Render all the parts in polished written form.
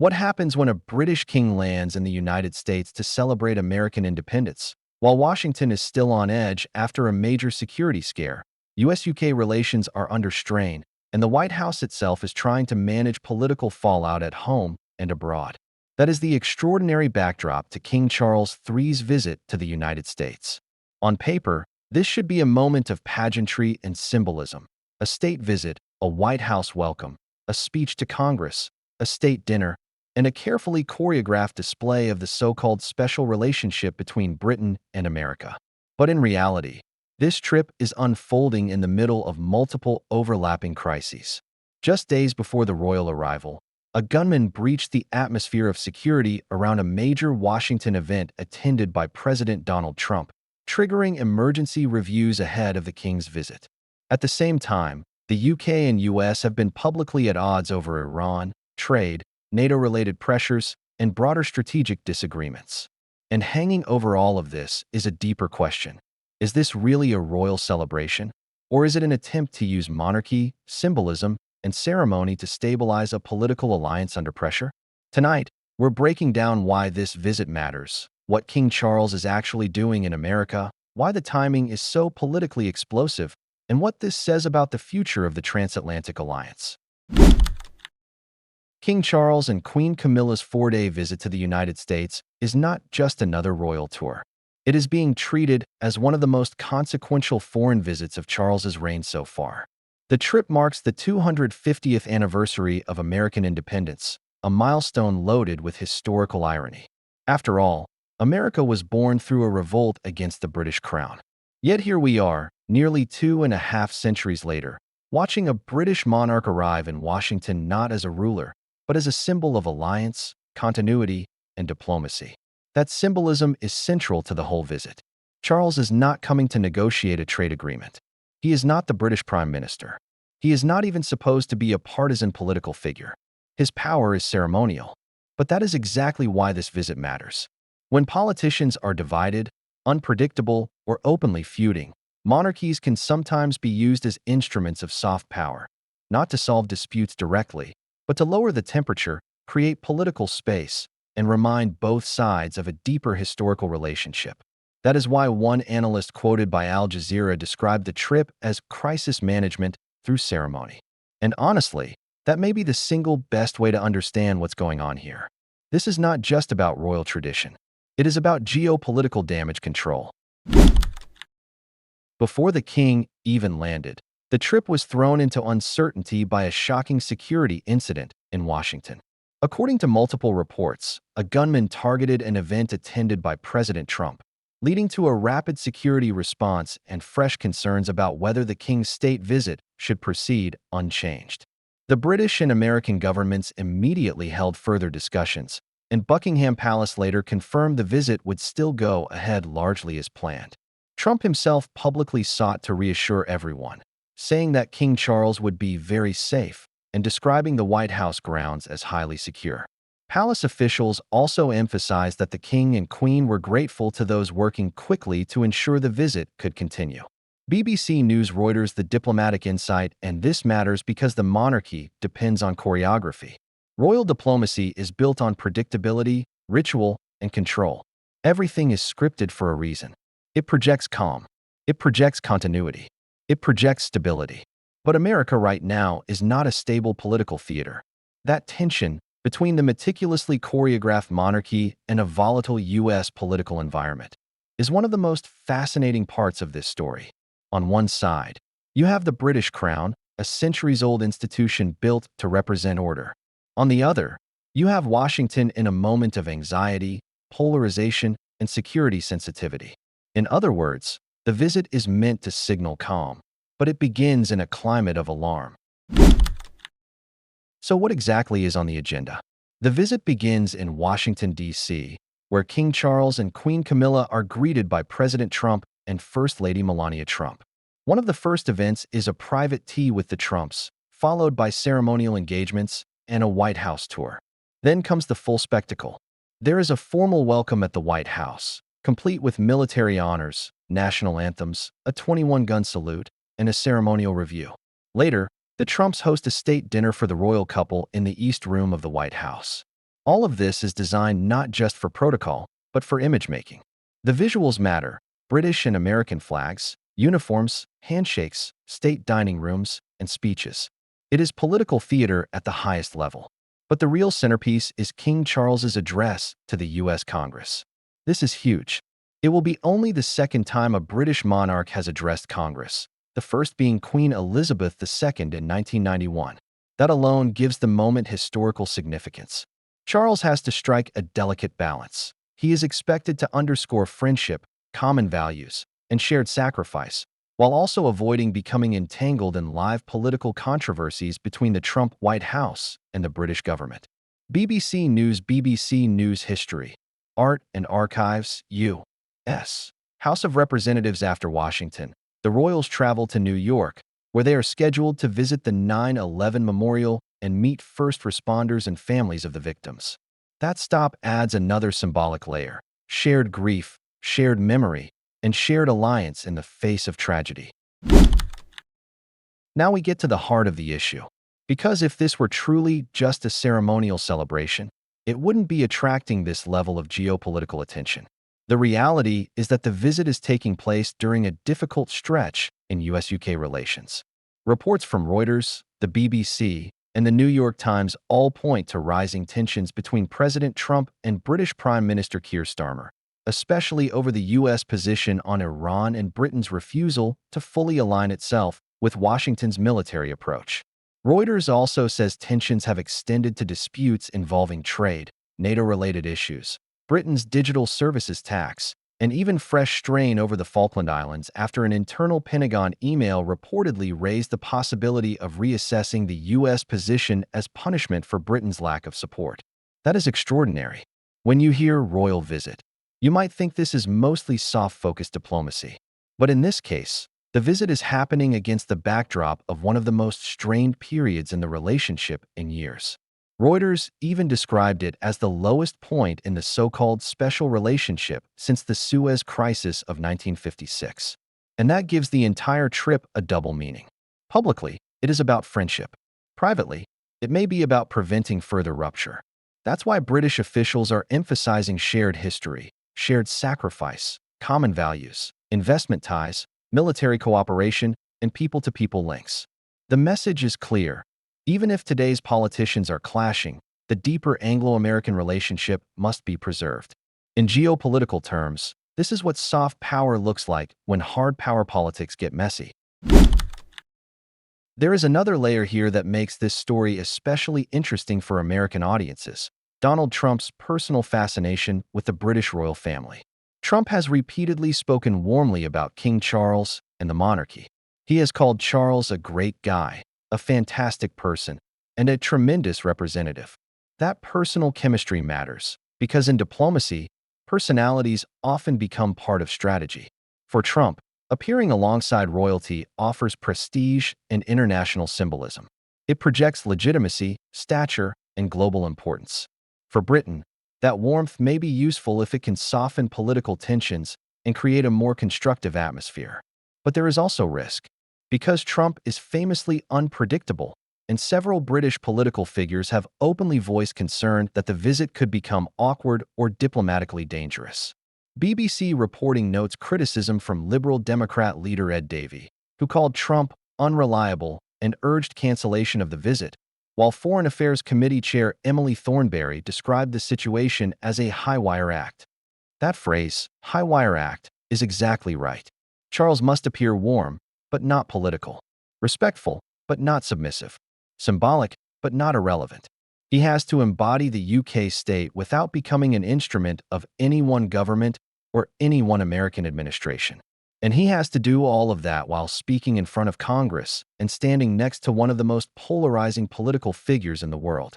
What happens when a British king lands in the United States to celebrate American independence? While Washington is still on edge after a major security scare, US-UK relations are under strain, and the White House itself is trying to manage political fallout at home and abroad. That is the extraordinary backdrop to King Charles III's visit to the United States. On paper, this should be a moment of pageantry and symbolism: a state visit, a White House welcome, a speech to Congress, a state dinner, and a carefully choreographed display of the so-called special relationship between Britain and America. But in reality, this trip is unfolding in the middle of multiple overlapping crises. Just days before the royal arrival, a gunman breached the atmosphere of security around a major Washington event attended by President Donald Trump, triggering emergency reviews ahead of the king's visit. At the same time, the UK and US have been publicly at odds over Iran, trade, NATO-related pressures, and broader strategic disagreements. And hanging over all of this is a deeper question. Is this really a royal celebration? Or is it an attempt to use monarchy, symbolism, and ceremony to stabilize a political alliance under pressure? Tonight, we're breaking down why this visit matters, what King Charles is actually doing in America, why the timing is so politically explosive, and what this says about the future of the transatlantic alliance. King Charles and Queen Camilla's four-day visit to the United States is not just another royal tour. It is being treated as one of the most consequential foreign visits of Charles's reign so far. The trip marks the 250th anniversary of American independence, a milestone loaded with historical irony. After all, America was born through a revolt against the British crown. Yet here we are, nearly 2.5 centuries later, watching a British monarch arrive in Washington not as a ruler, but as a symbol of alliance, continuity, and diplomacy. That symbolism is central to the whole visit. Charles is not coming to negotiate a trade agreement. He is not the British Prime Minister. He is not even supposed to be a partisan political figure. His power is ceremonial. But that is exactly why this visit matters. When politicians are divided, unpredictable, or openly feuding, monarchies can sometimes be used as instruments of soft power, not to solve disputes directly, but to lower the temperature, create political space, and remind both sides of a deeper historical relationship. That is why one analyst quoted by Al Jazeera described the trip as crisis management through ceremony. And honestly, that may be the single best way to understand what's going on here. This is not just about royal tradition. It is about geopolitical damage control. Before the king even landed, the trip was thrown into uncertainty by a shocking security incident in Washington. According to multiple reports, a gunman targeted an event attended by President Trump, leading to a rapid security response and fresh concerns about whether the king's state visit should proceed unchanged. The British and American governments immediately held further discussions, and Buckingham Palace later confirmed the visit would still go ahead largely as planned. Trump himself publicly sought to reassure everyone, saying that King Charles would be very safe and describing the White House grounds as highly secure. Palace officials also emphasized that the king and queen were grateful to those working quickly to ensure the visit could continue. BBC News Reuters the diplomatic insight, and this matters because the monarchy depends on choreography. Royal diplomacy is built on predictability, ritual, and control. Everything is scripted for a reason. It projects calm. It projects continuity. It projects stability. But America right now is not a stable political theater. That tension between the meticulously choreographed monarchy and a volatile U.S. political environment is one of the most fascinating parts of this story. On one side, you have the British crown, a centuries-old institution built to represent order. On the other, you have Washington in a moment of anxiety, polarization, and security sensitivity. In other words, the visit is meant to signal calm, but it begins in a climate of alarm. So what exactly is on the agenda? The visit begins in Washington, D.C., where King Charles and Queen Camilla are greeted by President Trump and First Lady Melania Trump. One of the first events is a private tea with the Trumps, followed by ceremonial engagements and a White House tour. Then comes the full spectacle. There is a formal welcome at the White House, complete with military honors, national anthems, a 21-gun salute, and a ceremonial review. Later, the Trumps host a state dinner for the royal couple in the East Room of the White House. All of this is designed not just for protocol, but for image making. The visuals matter: British and American flags, uniforms, handshakes, state dining rooms, and speeches. It is political theater at the highest level. But the real centerpiece is King Charles's address to the U.S. Congress. This is huge. It will be only the second time a British monarch has addressed Congress, the first being Queen Elizabeth II in 1991. That alone gives the moment historical significance. Charles has to strike a delicate balance. He is expected to underscore friendship, common values, and shared sacrifice, while also avoiding becoming entangled in live political controversies between the Trump White House and the British government. BBC News History, Art and Archives, U.S. House of Representatives. After Washington, the royals travel to New York, where they are scheduled to visit the 9/11 Memorial and meet first responders and families of the victims. That stop adds another symbolic layer: shared grief, shared memory, and shared alliance in the face of tragedy. Now we get to the heart of the issue. Because if this were truly just a ceremonial celebration, it wouldn't be attracting this level of geopolitical attention. The reality is that the visit is taking place during a difficult stretch in US-UK relations. Reports from Reuters, the BBC, and the New York Times all point to rising tensions between President Trump and British Prime Minister Keir Starmer, especially over the U.S. position on Iran and Britain's refusal to fully align itself with Washington's military approach. Reuters also says tensions have extended to disputes involving trade, NATO-related issues, Britain's digital services tax, and even fresh strain over the Falkland Islands after an internal Pentagon email reportedly raised the possibility of reassessing the U.S. position as punishment for Britain's lack of support. That is extraordinary. When you hear royal visit, you might think this is mostly soft-focused diplomacy. But in this case, the visit is happening against the backdrop of one of the most strained periods in the relationship in years. Reuters even described it as the lowest point in the so-called special relationship since the Suez Crisis of 1956. And that gives the entire trip a double meaning. Publicly, it is about friendship. Privately, it may be about preventing further rupture. That's why British officials are emphasizing shared history, shared sacrifice, common values, investment ties, military cooperation, and people-to-people links. The message is clear. Even if today's politicians are clashing, the deeper Anglo-American relationship must be preserved. In geopolitical terms, this is what soft power looks like when hard power politics get messy. There is another layer here that makes this story especially interesting for American audiences: Donald Trump's personal fascination with the British royal family. Trump has repeatedly spoken warmly about King Charles and the monarchy. He has called Charles a great guy, a fantastic person, and a tremendous representative. That personal chemistry matters, because in diplomacy, personalities often become part of strategy. For Trump, appearing alongside royalty offers prestige and international symbolism. It projects legitimacy, stature, and global importance. For Britain, that warmth may be useful if it can soften political tensions and create a more constructive atmosphere. But there is also risk. Because Trump is famously unpredictable, and several British political figures have openly voiced concern that the visit could become awkward or diplomatically dangerous. BBC reporting notes criticism from Liberal Democrat leader Ed Davey, who called Trump unreliable and urged cancellation of the visit, while Foreign Affairs Committee Chair Emily Thornberry described the situation as a high-wire act. That phrase, high-wire act, is exactly right. Charles must appear warm, but not political; respectful, but not submissive; symbolic, but not irrelevant. He has to embody the UK state without becoming an instrument of any one government or any one American administration. And he has to do all of that while speaking in front of Congress and standing next to one of the most polarizing political figures in the world.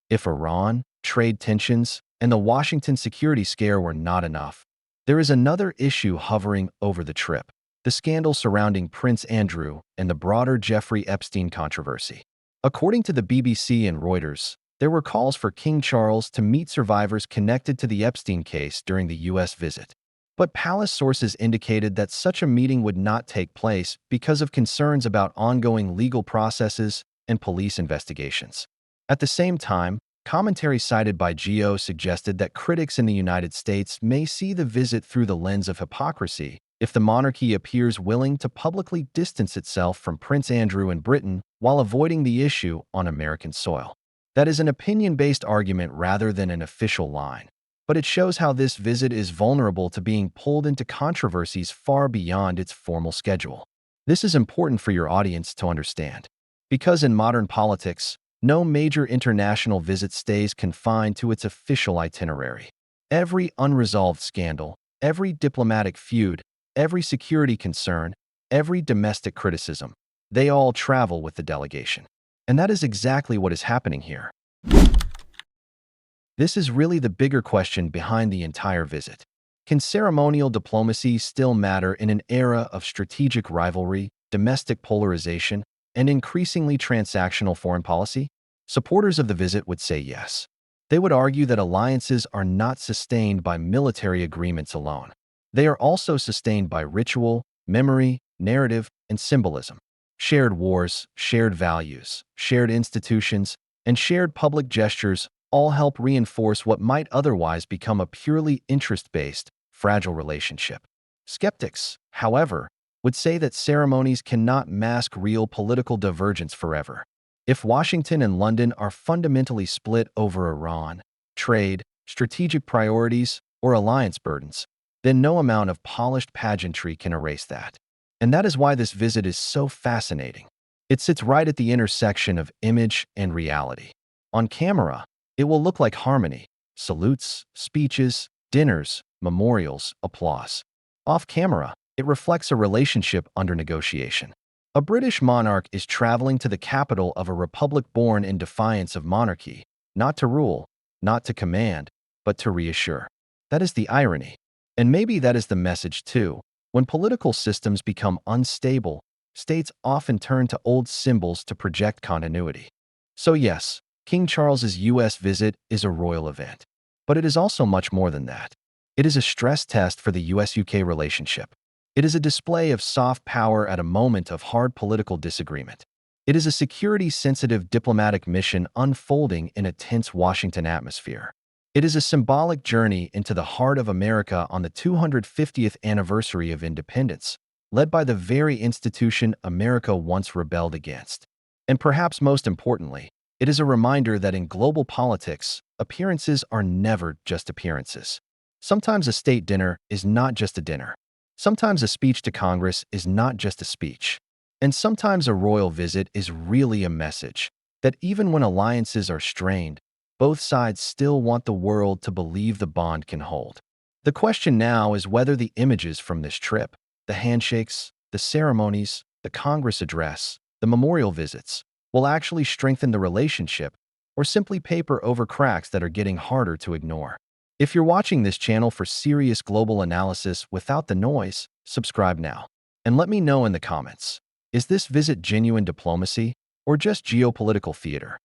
If Iran, trade tensions, and the Washington security scare were not enough, there is another issue hovering over the trip: the scandal surrounding Prince Andrew and the broader Jeffrey Epstein controversy. According to the BBC and Reuters, there were calls for King Charles to meet survivors connected to the Epstein case during the U.S. visit. But palace sources indicated that such a meeting would not take place because of concerns about ongoing legal processes and police investigations. At the same time, commentary cited by Geo suggested that critics in the United States may see the visit through the lens of hypocrisy if the monarchy appears willing to publicly distance itself from Prince Andrew in Britain while avoiding the issue on American soil. That is an opinion-based argument rather than an official line, but it shows how this visit is vulnerable to being pulled into controversies far beyond its formal schedule. This is important for your audience to understand, because in modern politics, no major international visit stays confined to its official itinerary. Every unresolved scandal, every diplomatic feud, every security concern, every domestic criticism, they all travel with the delegation. And that is exactly what is happening here. This is really the bigger question behind the entire visit. Can ceremonial diplomacy still matter in an era of strategic rivalry, domestic polarization, and increasingly transactional foreign policy? Supporters of the visit would say yes. They would argue that alliances are not sustained by military agreements alone. They are also sustained by ritual, memory, narrative, and symbolism. Shared wars, shared values, shared institutions, and shared public gestures all help reinforce what might otherwise become a purely interest-based, fragile relationship. Skeptics, however, would say that ceremonies cannot mask real political divergence forever. If Washington and London are fundamentally split over Iran, trade, strategic priorities, or alliance burdens, then no amount of polished pageantry can erase that. And that is why this visit is so fascinating. It sits right at the intersection of image and reality. On camera, it will look like harmony, salutes, speeches, dinners, memorials, applause. Off camera, it reflects a relationship under negotiation. A British monarch is traveling to the capital of a republic born in defiance of monarchy, not to rule, not to command, but to reassure. That is the irony. And maybe that is the message too. When political systems become unstable, states often turn to old symbols to project continuity. So yes, King Charles's U.S. visit is a royal event. But it is also much more than that. It is a stress test for the U.S.-UK relationship. It is a display of soft power at a moment of hard political disagreement. It is a security-sensitive diplomatic mission unfolding in a tense Washington atmosphere. It is a symbolic journey into the heart of America on the 250th anniversary of independence, led by the very institution America once rebelled against. And perhaps most importantly, it is a reminder that in global politics, appearances are never just appearances. Sometimes a state dinner is not just a dinner. Sometimes a speech to Congress is not just a speech. And sometimes a royal visit is really a message that even when alliances are strained, both sides still want the world to believe the bond can hold. The question now is whether the images from this trip, the handshakes, the ceremonies, the Congress address, the memorial visits, will actually strengthen the relationship or simply paper over cracks that are getting harder to ignore. If you're watching this channel for serious global analysis without the noise, subscribe now. And let me know in the comments, is this visit genuine diplomacy or just geopolitical theater?